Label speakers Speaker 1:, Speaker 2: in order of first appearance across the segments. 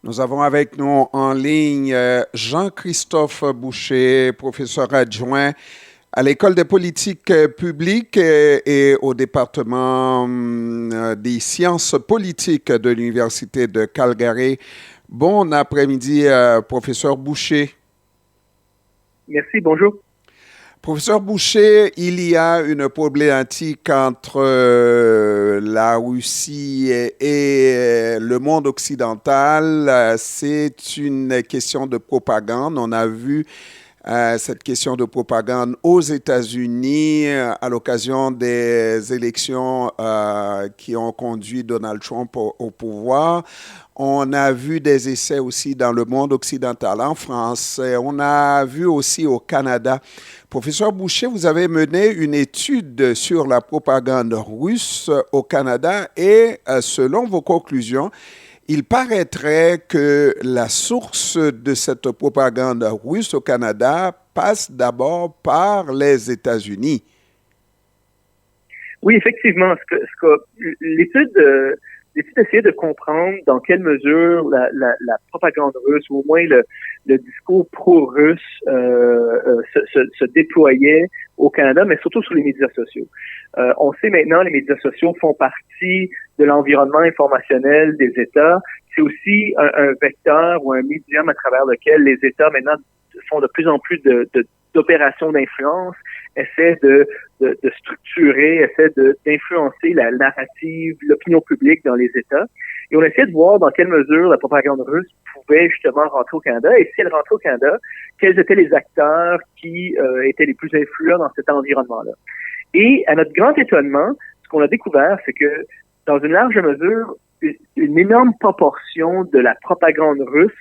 Speaker 1: Nous avons avec nous en ligne Jean-Christophe Boucher, professeur adjoint à l'École des politiques publiques et au département des sciences politiques de l'Université de Calgary. Bon après-midi, professeur Boucher.
Speaker 2: Merci, bonjour.
Speaker 1: Professeur Boucher, il y a une problématique entre la Russie et le monde occidental. C'est une question de propagande. On a vu cette question de propagande aux États-Unis à l'occasion des élections qui ont conduit Donald Trump au pouvoir. On a vu des essais aussi dans le monde occidental, en France. On a vu aussi au Canada. Professeur Boucher, vous avez mené une étude sur la propagande russe au Canada et selon vos conclusions, il paraîtrait que la source de cette propagande russe au Canada passe d'abord par les États-Unis.
Speaker 2: Oui, effectivement, l'étude essayait de comprendre dans quelle mesure la propagande russe, ou au moins le discours pro-russe, se déployait au Canada, mais surtout sur les médias sociaux. On sait maintenant, les médias sociaux font partie de l'environnement informationnel des États. C'est aussi un vecteur ou un médium à travers lequel les États maintenant font de plus en plus d'opérations d'influence, essaient de structurer, essaient d'influencer la narrative, l'opinion publique dans les États. Et on essaie de voir dans quelle mesure la propagande russe pouvait justement rentrer au Canada. Et si elle rentrait au Canada, quels étaient les acteurs qui étaient les plus influents dans cet environnement-là. Et à notre grand étonnement, ce qu'on a découvert, c'est que dans une large mesure, une énorme proportion de la propagande russe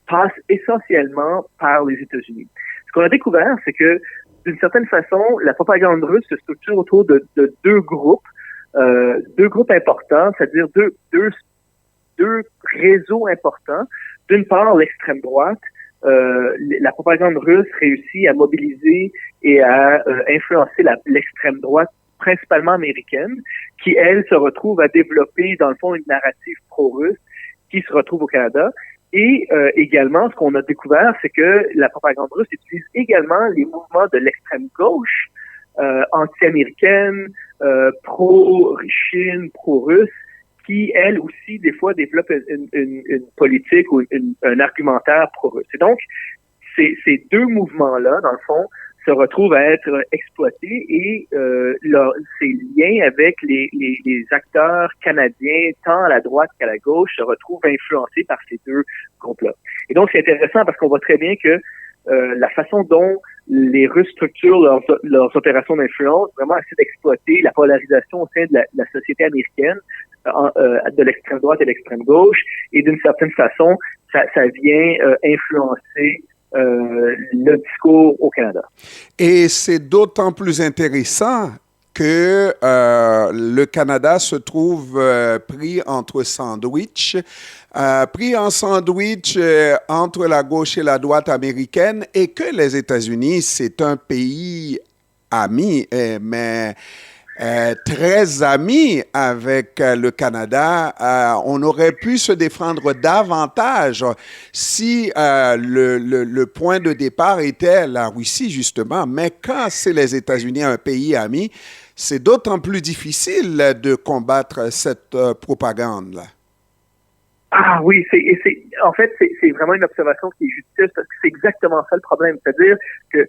Speaker 2: passe essentiellement par les États-Unis. Ce qu'on a découvert, c'est que d'une certaine façon, la propagande russe se structure autour de deux groupes importants, c'est-à-dire deux réseaux importants. D'une part, l'extrême droite. La propagande russe réussit à mobiliser et à influencer l'extrême droite, principalement américaine, qui, elle, se retrouve à développer, dans le fond, une narrative pro-russe qui se retrouve au Canada. Et également, ce qu'on a découvert, c'est que la propagande russe utilise également les mouvements de l'extrême gauche, anti-américaine, pro-Chine, pro-russe, qui, elle aussi, des fois, développe une politique ou un argumentaire pro-russe. Et donc, ces deux mouvements-là, dans le fond, se retrouvent à être exploités et ces liens avec les acteurs canadiens, tant à la droite qu'à la gauche, se retrouvent influencés par ces deux groupes-là. Et donc, c'est intéressant parce qu'on voit très bien que la façon dont les Russes structurent leurs opérations d'influence, vraiment essaient d'exploiter la polarisation au sein de la société américaine, de l'extrême droite et de l'extrême gauche, et d'une certaine façon, ça vient influencer le discours au Canada.
Speaker 1: Et c'est d'autant plus intéressant que le Canada se trouve pris entre sandwich, pris en sandwich entre la gauche et la droite américaine, et que les États-Unis, c'est un pays ami, mais très ami avec le Canada. On aurait pu se défendre davantage si le point de départ était la Russie, justement. Mais quand c'est les États-Unis, un pays ami, c'est d'autant plus difficile de combattre cette propagande-là.
Speaker 2: Ah oui, en fait, c'est vraiment une observation qui est judicieuse parce que c'est exactement ça le problème. C'est-à-dire que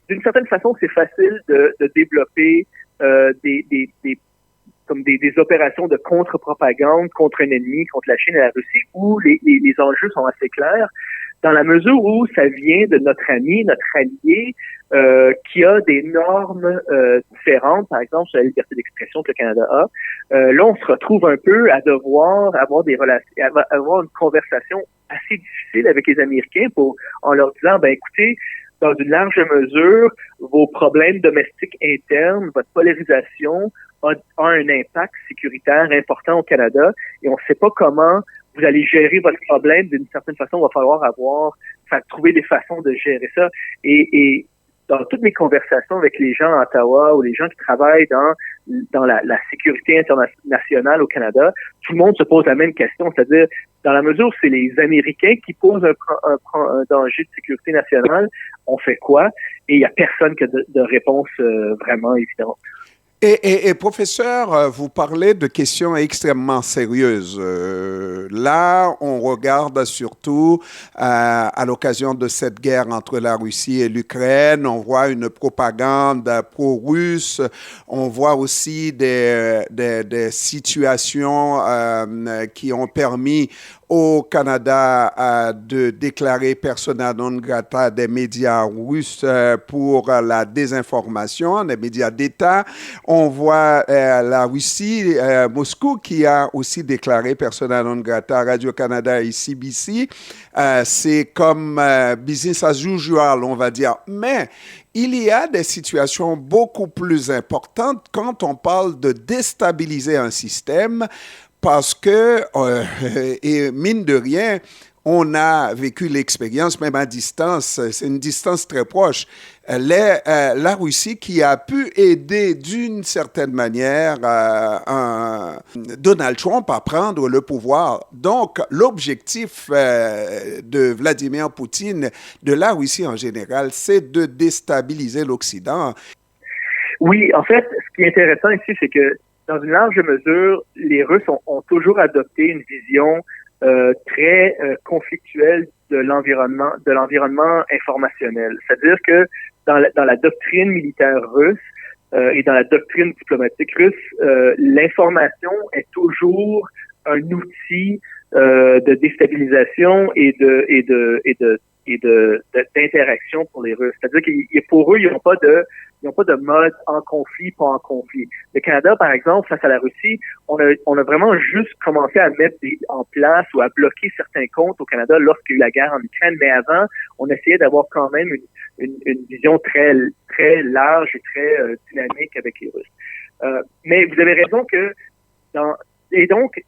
Speaker 2: d'une certaine façon, c'est facile de développer des opérations de contre-propagande contre un ennemi, contre la Chine et la Russie, où les enjeux sont assez clairs, dans la mesure où ça vient de notre ami, notre allié, qui a des normes différentes, par exemple sur la liberté d'expression que le Canada a. Là, on se retrouve un peu à devoir avoir des relations, avoir une conversation assez difficile avec les Américains en leur disant, ben écoutez, dans une large mesure, vos problèmes domestiques internes, votre polarisation a un impact sécuritaire important au Canada et on ne sait pas comment vous allez gérer votre problème. D'une certaine façon, il va falloir trouver des façons de gérer ça. Et dans toutes mes conversations avec les gens à Ottawa ou les gens qui travaillent dans la sécurité internationale au Canada, tout le monde se pose la même question, c'est-à-dire, dans la mesure où c'est les Américains qui posent un danger de sécurité nationale, on fait quoi? Et il n'y a personne qui a de réponse vraiment évidente.
Speaker 1: Et professeur, vous parlez de questions extrêmement sérieuses. Là, on regarde surtout à l'occasion de cette guerre entre la Russie et l'Ukraine, on voit une propagande pro-russe, on voit aussi des situations qui ont permis au Canada de déclarer persona non grata des médias russes pour la désinformation, des médias d'État. On voit la Russie, Moscou, qui a aussi déclaré persona non grata à Radio-Canada et CBC. C'est comme business as usual, on va dire. Mais il y a des situations beaucoup plus importantes quand on parle de déstabiliser un système parce que, et mine de rien, on a vécu l'expérience, même à distance, c'est une distance très proche. La Russie qui a pu aider d'une certaine manière Donald Trump à prendre le pouvoir. Donc, l'objectif de Vladimir Poutine, de la Russie en général, c'est de déstabiliser l'Occident.
Speaker 2: Oui, en fait, ce qui est intéressant ici, c'est que dans une large mesure, les Russes ont toujours adopté une vision très conflictuelle de l'environnement informationnel. C'est-à-dire que dans la doctrine militaire russe et dans la doctrine diplomatique russe, l'information est toujours un outil de déstabilisation et d'interaction pour les Russes. C'est-à-dire que pour eux, ils n'ont pas de mode en conflit, pas en conflit. Le Canada, par exemple, face à la Russie, on a vraiment juste commencé à mettre en place ou à bloquer certains comptes au Canada lorsqu'il y a eu la guerre en Ukraine. Mais avant, on essayait d'avoir quand même une vision très, très large et très dynamique avec les Russes. Mais vous avez raison que et donc,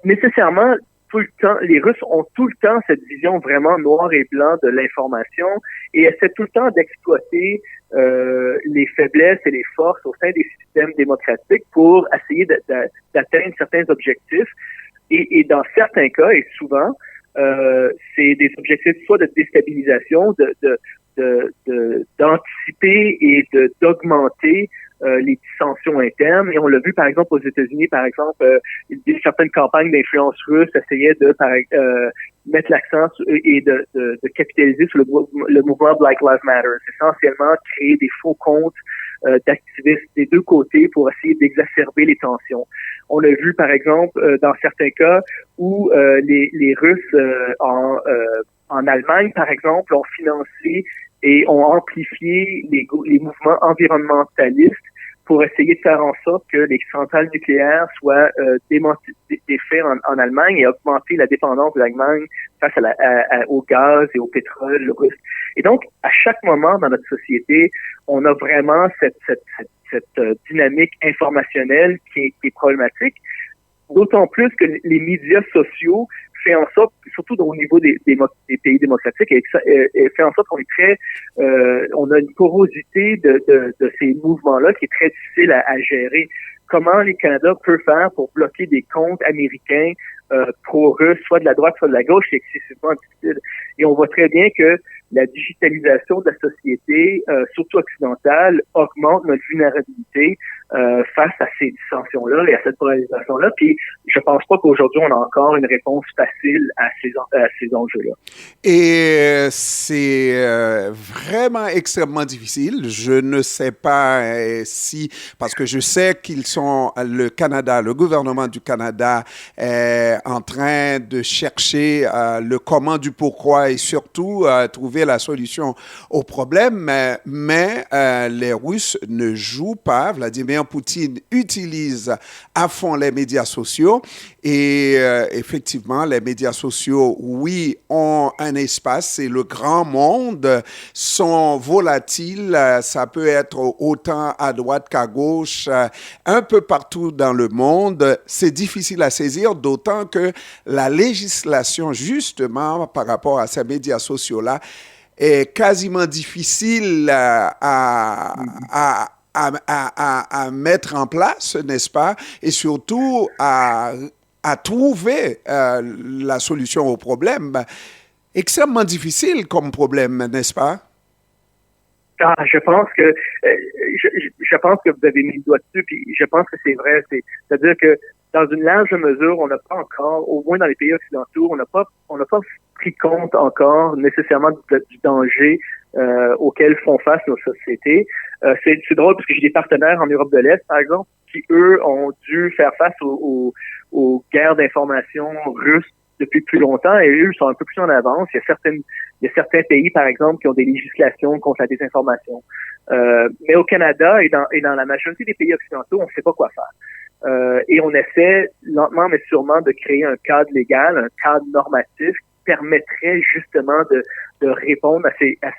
Speaker 2: nécessairement, tout le temps, les Russes ont tout le temps cette vision vraiment noir et blanc de l'information et essaient tout le temps d'exploiter les faiblesses et les forces au sein des systèmes démocratiques pour essayer d'atteindre certains objectifs. Et dans certains cas, et souvent, c'est des objectifs soit de déstabilisation, d'anticiper et d'augmenter les dissensions internes. Et on l'a vu, par exemple, aux États-Unis, par exemple, certaines campagnes d'influence russe essayaient de mettre l'accent et de capitaliser sur le mouvement Black Lives Matter. Essentiellement, créer des faux comptes d'activistes des deux côtés pour essayer d'exacerber les tensions. On l'a vu, par exemple, dans certains cas où les Russes en Allemagne, par exemple, ont financé et ont amplifié les mouvements environnementalistes pour essayer de faire en sorte que les centrales nucléaires soient défaites en Allemagne et augmenter la dépendance de l'Allemagne face au gaz et au pétrole russe. Et donc, à chaque moment dans notre société, on a vraiment cette dynamique informationnelle qui est problématique, d'autant plus que les médias sociaux fait en sorte, surtout au niveau des pays démocratiques, et fait en sorte qu'on est on a une porosité de ces mouvements-là qui est très difficile à gérer. Comment les Canada peut faire pour bloquer des comptes américains pro-russes, soit de la droite, soit de la gauche, c'est excessivement difficile. Et on voit très bien que la digitalisation de la société, surtout occidentale, augmente notre vulnérabilité face à ces dissensions-là et à cette polarisation-là. Puis, je pense pas qu'aujourd'hui, on a encore une réponse facile à ces enjeux-là.
Speaker 1: Et c'est vraiment extrêmement difficile. Je ne sais pas si, parce que je sais le Canada, le gouvernement du Canada est en train de chercher le comment du pourquoi et surtout trouver la solution au problème. Mais les Russes ne jouent pas. Vladimir Poutine utilise à fond les médias sociaux et effectivement, les médias sociaux, oui, ont un espace, c'est le grand monde, sont volatiles, ça peut être autant à droite qu'à gauche, un peu partout dans le monde. C'est difficile à saisir, d'autant que la législation, justement, par rapport à ces médias sociaux-là, est quasiment difficile à mettre en place, n'est-ce pas? Et surtout à trouver la solution au problème. Extrêmement difficile comme problème, n'est-ce pas?
Speaker 2: Ah, je pense que vous avez mis le doigt dessus, puis je pense que c'est vrai. C'est-à-dire que dans une large mesure, on n'a pas encore, au moins dans les pays occidentaux, on n'a pas pris compte encore nécessairement du danger auquel font face nos sociétés. C'est drôle parce que j'ai des partenaires en Europe de l'Est, par exemple, qui eux ont dû faire face aux guerres d'information russes depuis plus longtemps, et eux sont un peu plus en avance. Il y a certains pays, par exemple, qui ont des législations contre la désinformation. Mais au Canada et dans la majorité des pays occidentaux, on ne sait pas quoi faire. Et on essaie lentement mais sûrement de créer un cadre légal, un cadre normatif qui permettrait justement de répondre à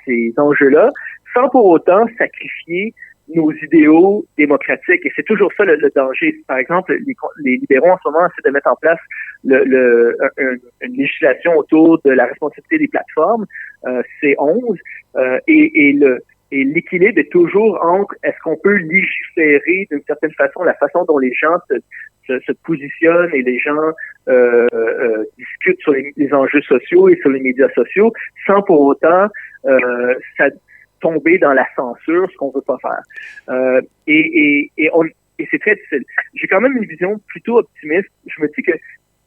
Speaker 2: ces enjeux-là, sans pour autant sacrifier nos idéaux démocratiques. Et c'est toujours ça le danger. Par exemple, les libéraux en ce moment essaient de mettre en place une législation autour de la responsabilité des plateformes, C11, et l'équilibre est toujours entre est-ce qu'on peut légiférer d'une certaine façon la façon dont les gens se positionnent et les gens discutent sur les enjeux sociaux et sur les médias sociaux sans pour autant tomber dans la censure, ce qu'on veut pas faire. Et c'est très difficile. J'ai quand même une vision plutôt optimiste. Je me dis que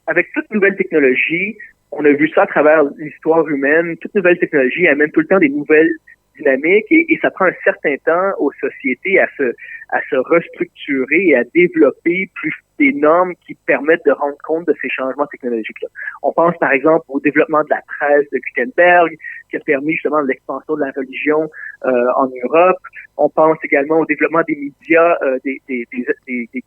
Speaker 2: avec toute nouvelle technologie, on a vu ça à travers l'histoire humaine, toute nouvelle technologie amène tout le temps des nouvelles dynamiques et ça prend un certain temps aux sociétés à se restructurer et à développer des normes qui permettent de rendre compte de ces changements technologiques-là. On pense par exemple au développement de la presse de Gutenberg, qui a permis justement l'expansion de la religion en Europe. On pense également au développement des médias, des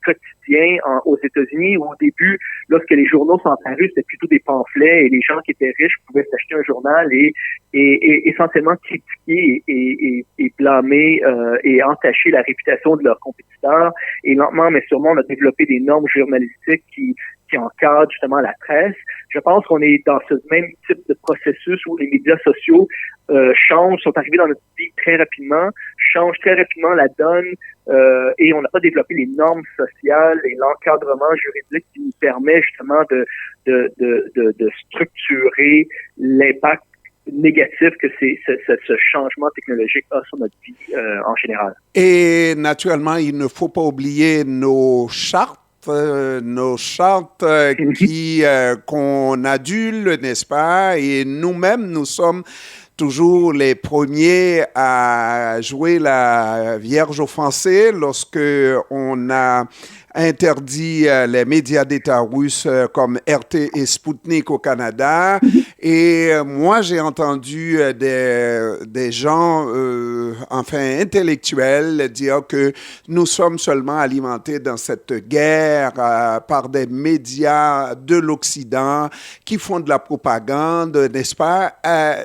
Speaker 2: quotidiens aux États-Unis, où au début, lorsque les journaux sont apparus, c'était plutôt des pamphlets et les gens qui étaient riches pouvaient s'acheter un journal et essentiellement critiquer et blâmer et entacher la réputation de leurs compétiteurs. Et lentement, mais sûrement, on a développé des normes journalistiques qui encadrent justement la presse. Je pense qu'on est dans ce même type de processus où les médias sociaux sont arrivés dans notre vie très rapidement, changent très rapidement la donne et on n'a pas développé les normes sociales et l'encadrement juridique qui nous permet justement de structurer l'impact négatif que ce changement technologique a sur notre vie en général.
Speaker 1: Et naturellement, il ne faut pas oublier nos chartes qu'on adule, n'est-ce pas? Et nous-mêmes, nous sommes toujours les premiers à jouer la Vierge offensée lorsque on a interdit les médias d'État russes comme RT et Sputnik au Canada. Et moi, j'ai entendu des gens, enfin intellectuels, dire que nous sommes seulement alimentés dans cette guerre par des médias de l'Occident qui font de la propagande, n'est-ce pas?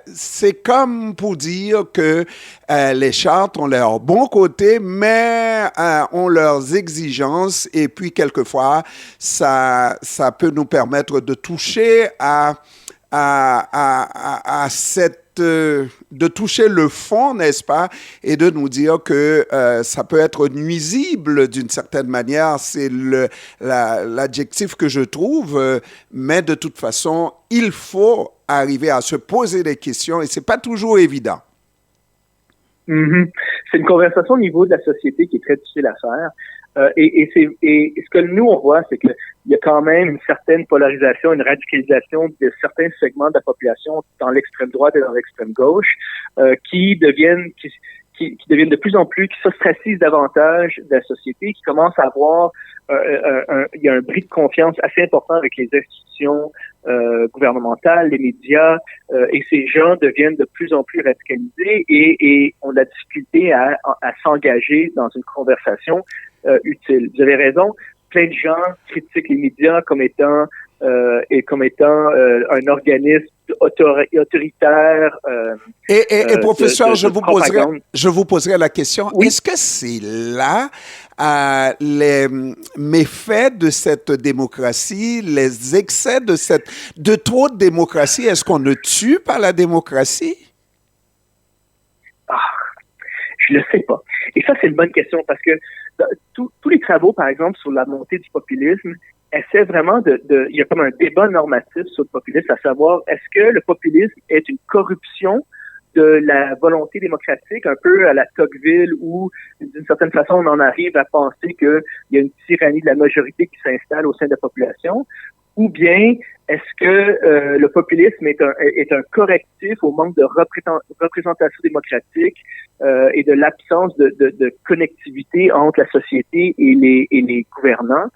Speaker 1: C'est comme pour dire que les chartes ont leurs bons côtés, mais ont leurs exigences. Et puis, quelquefois, ça peut nous permettre de toucher de toucher le fond, n'est-ce pas, et de nous dire que ça peut être nuisible d'une certaine manière. C'est l'adjectif que je trouve, mais de toute façon, il faut arriver à se poser des questions et c'est pas toujours évident.
Speaker 2: Mm-hmm. C'est une conversation au niveau de la société qui est très difficile à faire. Et ce que nous, on voit, c'est qu'il y a quand même une certaine polarisation, une radicalisation de certains segments de la population dans l'extrême droite et dans l'extrême gauche, qui deviennent de plus en plus, qui s'ostracisent davantage de la société, qui commencent à avoir, il y a un bris de confiance assez important avec les institutions gouvernementales, les médias, et ces gens deviennent de plus en plus radicalisés et ont de la difficulté à s'engager dans une conversation utile. Vous avez raison, plein de gens critiquent les médias comme étant un organisme autoritaire.
Speaker 1: Et professeur, je vous poserai la question.
Speaker 2: Oui?
Speaker 1: Est-ce que c'est là les méfaits de cette démocratie, les excès de trop de démocratie? Est-ce qu'on ne tue pas la démocratie?
Speaker 2: Je le sais pas. Et ça, c'est une bonne question parce que tous les travaux, par exemple, sur la montée du populisme, essaient vraiment il y a comme un débat normatif sur le populisme, à savoir, est-ce que le populisme est une corruption de la volonté démocratique, un peu à la Tocqueville, où d'une certaine façon on en arrive à penser qu'il y a une tyrannie de la majorité qui s'installe au sein de la population, ou bien est-ce que le populisme est un correctif au manque de représentation démocratique et de l'absence de connectivité entre la société et les gouvernants?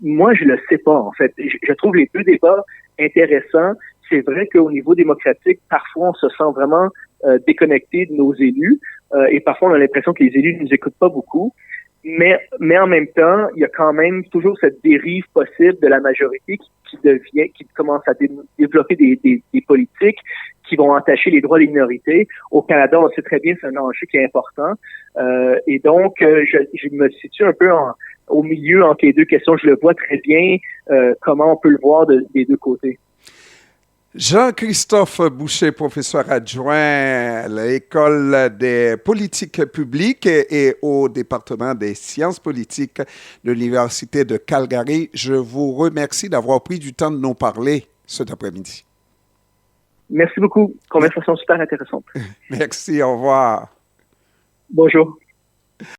Speaker 2: Moi, je le sais pas, en fait. Je trouve les deux débats intéressants. C'est vrai qu'au niveau démocratique, parfois, on se sent vraiment déconnecté de nos élus et parfois, on a l'impression que les élus ne nous écoutent pas beaucoup. Mais en même temps, il y a quand même toujours cette dérive possible de la majorité qui commence à développer des politiques qui vont entacher les droits des minorités. Au Canada, on sait très bien que c'est un enjeu qui est important. Et donc, je me situe un peu au milieu entre les deux questions. Je le vois très bien comment on peut le voir des deux côtés.
Speaker 1: Jean-Christophe Boucher, professeur adjoint à l'École des politiques publiques et au département des sciences politiques de l'Université de Calgary. Je vous remercie d'avoir pris du temps de nous parler cet après-midi.
Speaker 2: Merci beaucoup. Conversation super intéressante.
Speaker 1: Merci, au revoir.
Speaker 2: Bonjour.